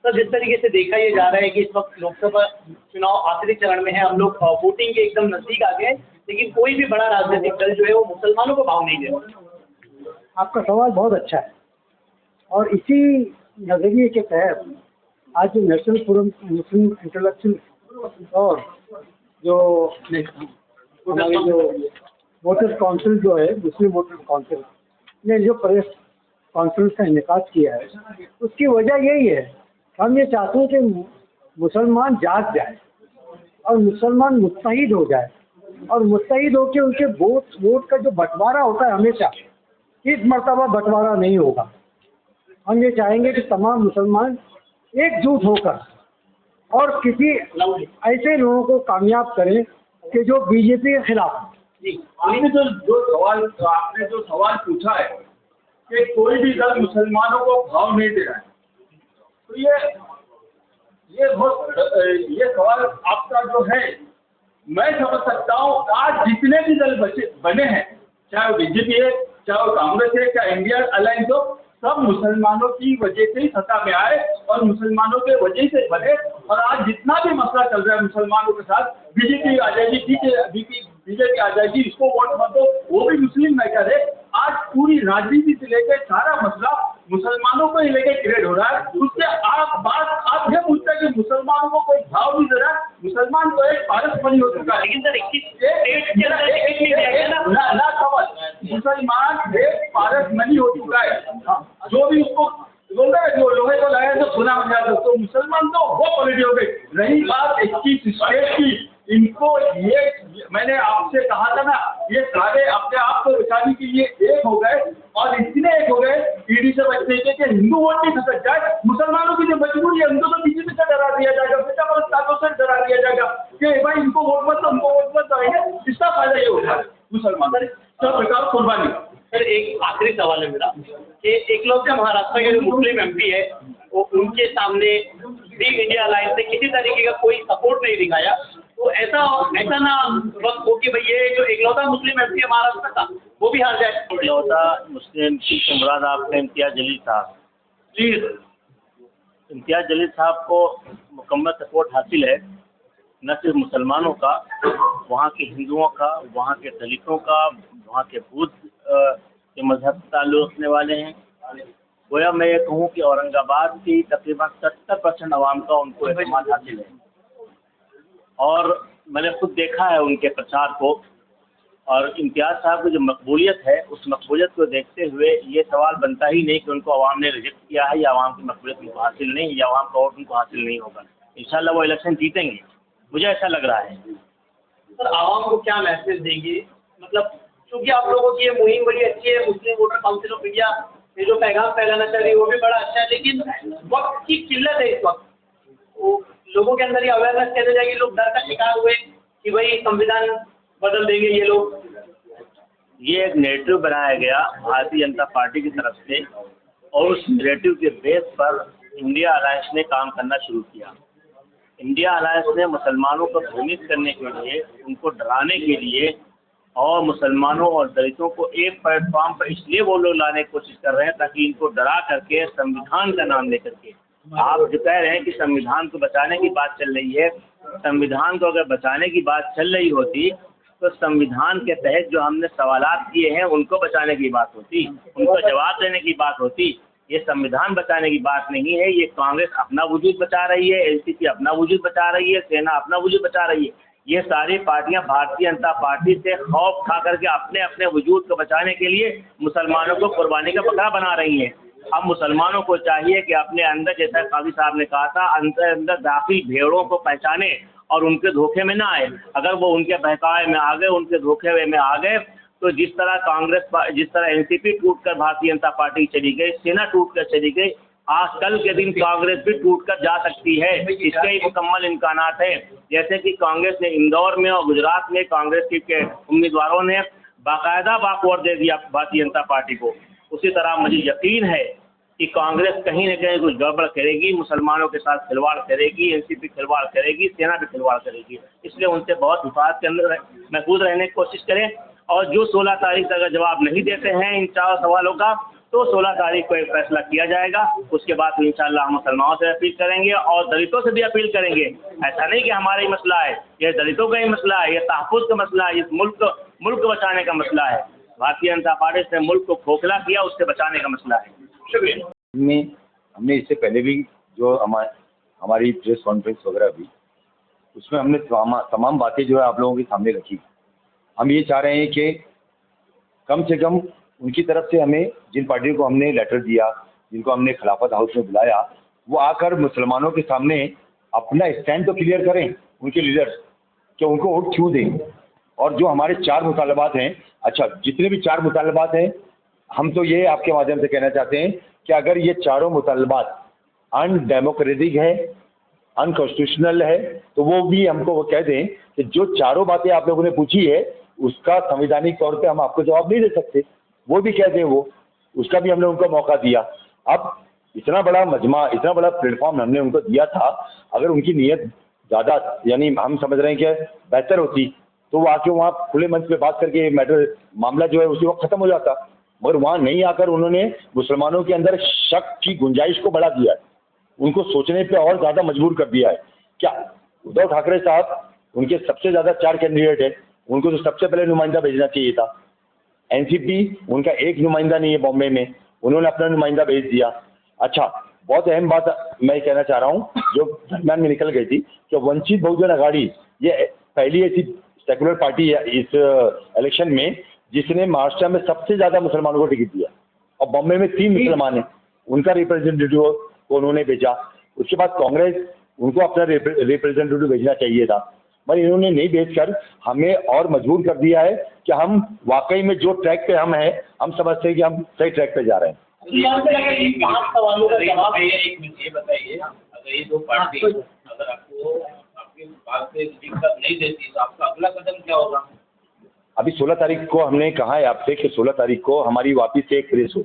तो जिस तरीके से देखा ये जा रहा है कि इस वक्त लोकसभा चुनाव आखिरी चरण में है, हम लोग वोटिंग के एकदम नजदीक आ गए, लेकिन कोई भी बड़ा राजनीतिक दल जो है वो मुसलमानों को भाव नहीं दे रहा। आपका सवाल बहुत अच्छा है और इसी नजरिए के तहत आज जो नेशनल फोरम मुस्लिम इंटेलेक्चुअल और जो हमारे जो वोटर काउंसिल जो है मुस्लिम वोटर काउंसिल ने जो प्रेस कॉन्फ्रेंस का इनेकाद किया है, उसकी वजह यही है, हम ये चाहते हैं कि मुसलमान जाग जाए और मुसलमान मुत्तहिद हो जाए और मुत्तहिद होकर उनके वोट का जो बंटवारा होता है हमेशा, इस मर्तबा बंटवारा नहीं होगा। हम ये चाहेंगे कि तमाम मुसलमान एकजुट होकर और किसी ऐसे लोगों को कामयाब करें कि जो बीजेपी के खिलाफ। जी, आपने जो सवाल पूछा है कि कोई भी दल मुसलमानों को भाव नहीं दे रहा है, तो ये सवाल आपका जो है मैं समझ सकता हूँ। आज जितने भी दल बने हैं, चाहे वो बीजेपी है, चाहे वो कांग्रेस है, चाहे इंडिया अलायंस हो, सब मुसलमानों की वजह से ही सत्ता में आए और मुसलमानों के वजह से बने। और आज जितना भी मसला चल रहा है मुसलमानों के साथ, बीजेपी आ जाएगी, बीजेपी आ जाएगी, इसको वोट मत दो, वो भी मुस्लिम मैटर है। आज पूरी राजनीति से लेकर सारा मसला मुसलमानों को ही लेकर क्रिएट हो रहा है। उससे आप ये पूछते हैं कि मुसलमानों को कोई भाव नहीं दे रहा। मुसलमान तो एक पारस बनी हो चुका है, लेकिन सर मुसलमान एक पारस बनी हो चुका है। जो भी उसको बोलते हैं जो लोहे को लगाए तो सुना हो जाता, तो मुसलमान तो वो पॉलिटी हो गई। रही बात 21 स्टेट की, इनको ये मैंने आपसे कहा था ना, ये सारे अपने आप को बचाने के लिए एक हो गए और इतने एक हो गए ईडी से बचने के कि हिंदू वोट नहीं खसक जाए। मुसलमानों की जो मजबूरी है उनको तो बीजेपी से डरा दिया जाएगा, से डरा दिया जाएगा कि भाई इनको वोट मत दो, उनको वोट मत दो। इसका फायदा ये उठा मुसलमान सब प्रकार कुर्बानी। सर एक आखिरी सवाल है मेरा कि एकलौते महाराष्ट्र के जो मुस्लिम एमपी है वो उनके सामने भी इंडिया अलायंस ने किसी तरीके का कोई सपोर्ट नहीं दिखाया, तो ऐसा ना वक्त हो कि भाई ये जो एकलौता मुस्लिम एमपी है महाराष्ट्र का वो भी हार जाए। एकलौता मुस्लिम एमपी से मुराद आपने इम्तियाज जलील साहब। जी, इम्तियाज जलील साहब को मुकम्मल सपोर्ट हासिल है, न सिर्फ मुसलमानों का, वहाँ के हिंदुओं का, वहाँ के दलितों का, वहाँ के बुद्ध के मजहब से ताल्लुक़ रखने वाले हैं। गोया मैं ये कहूँ कि औरंगाबाद की तकरीबन 70% आवाम का उनको एतमाद हासिल है और मैंने खुद देखा है उनके प्रचार को। और इम्तियाज़ साहब की जो मकबूलियत है, उस मकबूलियत को देखते हुए ये सवाल बनता ही नहीं कि उनको आवाम ने रिजेक्ट किया है या आवाम की मकबूलियत उनको हासिल नहीं, या आवाम का वोट उनको हासिल नहीं होगा। इंशाल्लाह वो इलेक्शन जीतेंगे, मुझे ऐसा लग रहा है। सर आवाम को क्या मैसेज देंगे, मतलब क्योंकि आप लोगों की ये मुहिम बड़ी अच्छी है, मुस्लिम वोटर काउंसिल ऑफ इंडिया ये जो पैगाम फैलाना चाह रही है वो भी बड़ा अच्छा है, लेकिन वक्त की किल्लत है इस वक्त। वो लोगों के अंदर ये अवेयरनेस कैसे जाएगी, लोग डर का शिकार हुए कि भाई संविधान बदल देंगे ये लोग। ये एक नेरेटिव बनाया गया भारतीय जनता पार्टी की तरफ से और उस नेरेटिव के बेस पर इंडिया अलायंस ने काम करना शुरू किया। इंडिया अलायंस ने मुसलमानों को भ्रमित करने के लिए, उनको डराने के लिए और मुसलमानों और दलितों को एक प्लेटफॉर्म पर इसलिए वो लोग लाने की कोशिश कर रहे हैं ताकि इनको डरा करके संविधान का नाम लेकर के, आप जो कह रहे हैं कि संविधान को बचाने की बात चल रही है, संविधान को अगर बचाने की बात चल रही होती तो संविधान के तहत जो हमने सवालात किए हैं उनको बचाने की बात होती, उनको जवाब देने की बात होती। ये संविधान बचाने की बात नहीं है। ये कांग्रेस अपना वजूद बचा रही है, एनसीपी अपना वजूद बचा रही है, सेना अपना वजूद बचा रही है। ये सारी पार्टियां भारतीय जनता पार्टी से खौफ खा करके अपने अपने वजूद को बचाने के लिए मुसलमानों को कुर्बानी का बकरा बना रही हैं। अब मुसलमानों को चाहिए कि अपने अंदर, जैसा काजी साहब ने कहा था, अंदर दाखिल भेड़ों को पहचाने और उनके धोखे में ना आए। अगर वो उनके बहकावे में आ गए, उनके धोखे में आ गए, तो जिस तरह एनसीपी टूट कर भारतीय जनता पार्टी चली गई, सेना टूट कर चली गई, आज कल के दिन कांग्रेस भी टूट कर जा सकती है। इसके ही मुकम्मल इम्कानात है। जैसे कि कांग्रेस ने इंदौर में और गुजरात में कांग्रेस के उम्मीदवारों ने बाकायदा बाकवर दे दिया भारतीय जनता पार्टी को, उसी तरह मुझे यकीन है कि कांग्रेस कहीं न कहीं कुछ गड़बड़ करेगी, मुसलमानों के साथ खिलवाड़ करेगी, एनसीपी खिलवाड़ करेगी, सेना भी खिलवाड़ करेगी। इसलिए उनसे बहुत हिफाजत के अंदर महफूज रहने की कोशिश करें और जो 16 तारीख तक अगर जवाब नहीं देते हैं इन चारों सवालों का, तो 16 तारीख को एक फैसला किया जाएगा। उसके बाद इंशाल्लाह हम मुसलमानों से अपील करेंगे और दलितों से भी अपील करेंगे। ऐसा नहीं कि हमारा ही मसला है, ये दलितों का ही मसला है, ये तहफ़्फ़ुज़ का मसला है, इस मुल्क बचाने का मसला है। भारतीय जनता पार्टी ने मुल्क को खोखला किया, उससे बचाने का मसला है। शुक्रिया। हमने इससे पहले भी जो हमारी प्रेस कॉन्फ्रेंस वगैरह हुई, उसमें हमने तमाम बातें जो है आप लोगों के सामने रखी। हम ये चाह रहे हैं कि कम से कम उनकी तरफ से हमें जिन पार्टियों को हमने लेटर दिया, जिनको हमने खिलाफत हाउस में बुलाया, वो आकर मुसलमानों के सामने अपना स्टैंड तो क्लियर करें, उनके लीडर्स, कि उनको वोट क्यों दें। और जो हमारे 4 मुतालबात हैं, अच्छा जितने भी 4 मुतालबात हैं, हम तो ये आपके माध्यम से कहना चाहते हैं कि अगर ये चारों मुतालबात अनडेमोक्रेटिक है, अनकॉन्स्टिट्यूशनल है, तो वो भी हमको वो कह दें कि जो चारों बातें आप लोगों ने पूछी है उसका संवैधानिक तौर पे हम आपको जवाब नहीं दे सकते, वो भी कह दें। वो उसका भी हमने उनको मौका दिया। अब इतना बड़ा मजमा, इतना बड़ा प्लेटफॉर्म हमने उनको दिया था, अगर उनकी नीयत ज़्यादा यानी हम समझ रहे हैं कि बेहतर होती तो वो आके वहाँ खुले मंच पे बात करके मामला जो है उसी वक्त ख़त्म हो जाता। मगर वहाँ नहीं आकर उन्होंने मुसलमानों के अंदर शक की गुंजाइश को बढ़ा दिया है, उनको सोचने पे और ज़्यादा मजबूर कर दिया है। क्या उद्धव ठाकरे साहब, उनके सबसे ज़्यादा 4 कैंडिडेट है, उनको तो सबसे पहले नुमाइंदा भेजना चाहिए था। एनसीपी, उनका एक नुमाइंदा नहीं है बॉम्बे में, उन्होंने अपना नुमाइंदा भेज दिया। अच्छा, बहुत अहम बात मैं कहना चाह रहा हूँ जो दरम्यान में निकल गई थी कि वंचित बहुजन अघाड़ी ये पहली ऐसी सेकुलर पार्टी है इस इलेक्शन में जिसने महाराष्ट्र में सबसे ज़्यादा मुसलमानों को टिकट दिया, और बॉम्बे में 3 मुसलमान हैं, उनका रिप्रेजेंटेटिव को उन्होंने भेजा। उसके बाद कांग्रेस, उनको अपना रिप्रेजेंटेटिव भेजना चाहिए था, मगर इन्होंने नहीं भेजकर हमें और मजबूर कर दिया है कि हम वाकई में जो ट्रैक पे हम हैं, हम समझते हैं कि हम सही ट्रैक पे जा रहे हैं। 5 सवालों का जवाब एक मिनट ये बताइए, अगर ये 2 पार्टी अगर आपको आपकी बात से दिक्कत नहीं देती तो आपका अगला कदम क्या होगा? अभी 16 तारीख को हमने कहा है आपसे कि 16 तारीख को हमारी वापस से एक प्रेस हो,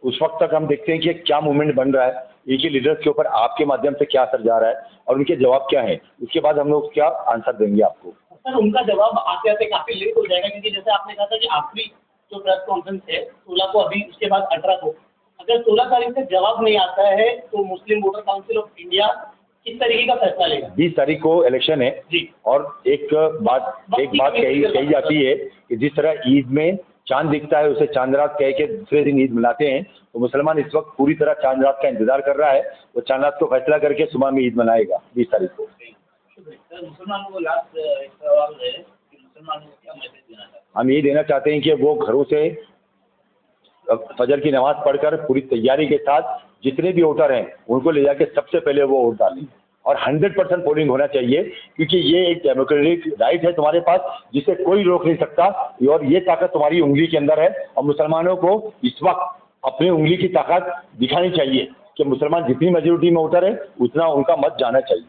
उस वक्त तक हम देखते हैं कि क्या मूवमेंट बन रहा है, एक ही लीडर्स के ऊपर आपके माध्यम से क्या असर जा रहा है और उनके जवाब क्या है, उसके बाद हम लोग क्या आंसर देंगे आपको। सर उनका जवाब आते आते काफी लेट हो जाएगा, क्योंकि जैसे आपने कहा था कि आखिरी जो प्रेस कॉन्फ्रेंस है 16 को, अभी उसके बाद 18 को, अगर 16 तारीख से जवाब नहीं आता है तो मुस्लिम वोटर काउंसिल ऑफ इंडिया किस तरीके का फैसला लेगा? 20 तारीख को इलेक्शन है जी। और एक बात कही जाती है कि जिस तरह ईद में चांद दिखता है उसे चांद रात कह के दूसरे दिन ईद मनाते हैं, तो मुसलमान इस वक्त पूरी तरह चांद रात का इंतजार कर रहा है। वो चांद रात को फैसला करके सुबह में ईद मनाएगा 20 तारीख को। सर मुसलमानों को लास्ट एक सवाल है कि मुसलमानों को क्या मैसेज देना चाहते हैं? हम ये देना चाहते हैं कि वो घरों से फजर की नमाज पढ़कर पूरी तैयारी के साथ जितने भी वोटर हैं उनको ले जाके सबसे पहले वो वोट डालें, और 100% पोलिंग होना चाहिए, क्योंकि ये एक डेमोक्रेटिक राइट है तुम्हारे पास जिसे कोई रोक नहीं सकता, और ये ताकत तुम्हारी उंगली के अंदर है। और मुसलमानों को इस वक्त अपनी उंगली की ताकत दिखानी चाहिए कि मुसलमान जितनी मेजोरिटी में वोटर है उतना उनका मत जाना चाहिए।